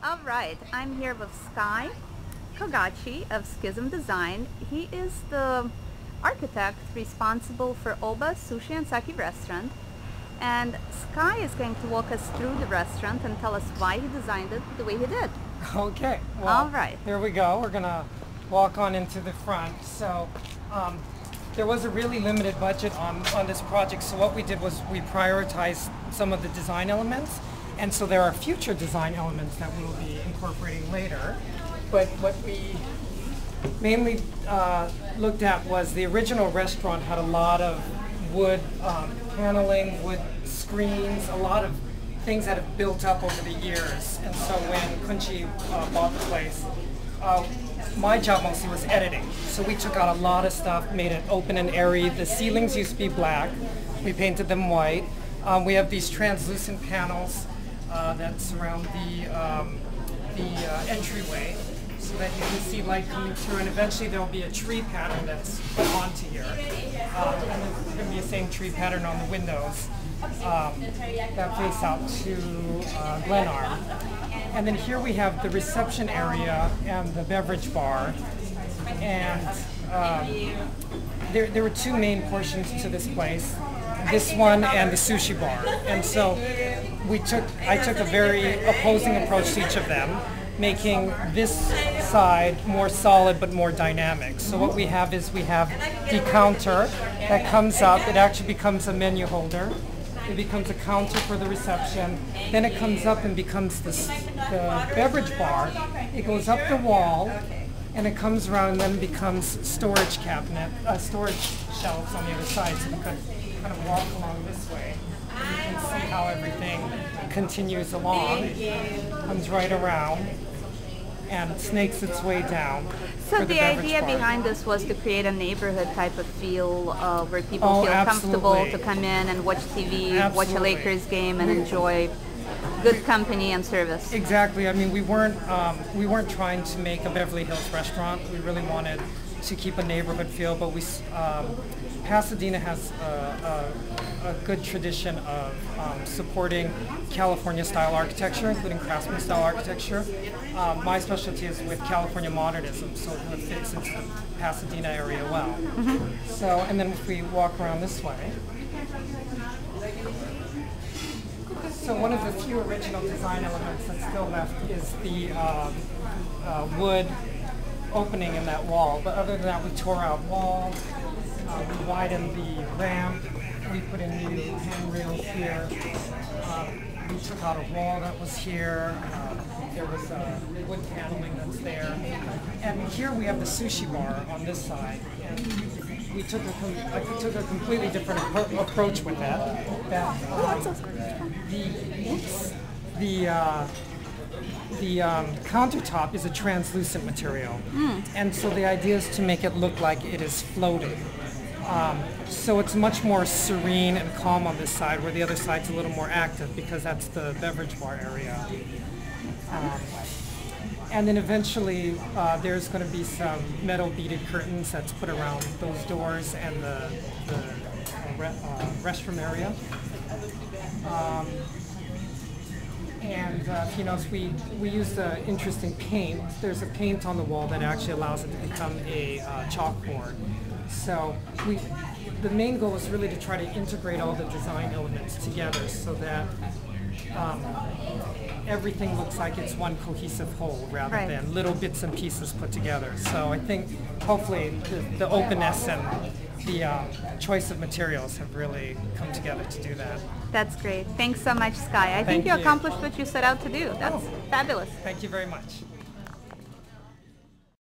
All right, I'm here with Sky Kogachi of Schism Design. He is the architect responsible for Oba Sushi and Sake restaurant. And Sky is going to walk us through the restaurant and tell us why he designed it the way he did. Okay, well, all right. Here we go. We're going to walk on into the front. So there was a really limited budget on this project, so what we did was we prioritized some of the design elements. And so there are future design elements that we'll be incorporating later. But what we mainly looked at was the original restaurant had a lot of wood paneling, wood screens, a lot of things that have built up over the years. And so when Kunchi bought the place, my job mostly was editing. So we took out a lot of stuff, made it open and airy. The ceilings used to be black. We painted them white. We have these translucent panels that surround the entryway so that you can see light coming through, and eventually there will be a tree pattern that's put onto here. And there's going to be the same tree pattern on the windows that face out to Glenarm. And then here we have the reception area and the beverage bar. And there were two main portions to this place, this one and the sushi bar. And so I took a very opposing approach to each of them, making this side more solid but more dynamic. So what we have is we have the counter that comes up. It actually becomes a menu holder. It becomes a counter for the reception. Then it comes up and becomes the beverage bar. It goes up the wall and it comes around and then becomes storage cabinet, storage shelves on the other side. So you could kind of walk along this way. You can see how everything continues along, comes right around, and snakes its way down. So the idea behind this was to create a neighborhood type of feel where people feel comfortable to come in and watch TV, watch a Lakers game, and enjoy good company and service. Exactly. I mean, we weren't trying to make a Beverly Hills restaurant. We really wanted to keep a neighborhood feel, but Pasadena has a good tradition of supporting California-style architecture, including craftsman-style architecture. My specialty is with California modernism, so it fits into the Pasadena area well. Mm-hmm. So, and then if we walk around this way, so one of the few original design elements that's still left is the wood opening in that wall. But other than that, we tore out walls, we widened the ramp, we put in new handrails here, we took out a wall that was here, there was wood paneling that's there. And here we have the sushi bar on this side. And I took a completely different approach with that. The countertop is a translucent material, and so the idea is to make it look like it is floating. So it's much more serene and calm on this side, where the other side's a little more active because that's the beverage bar area. And then eventually there's going to be some metal beaded curtains that's put around those doors and the restroom area. And if you notice, we used an interesting paint. There's a paint on the wall that actually allows it to become a chalkboard. So the main goal is really to try to integrate all the design elements together so that everything looks like it's one cohesive whole rather than little bits and pieces put together. So I think hopefully the openness and the choice of materials have really come together to do that. That's great. Thanks so much, Sky. I think you accomplished what you set out to do. That's fabulous. Thank you very much.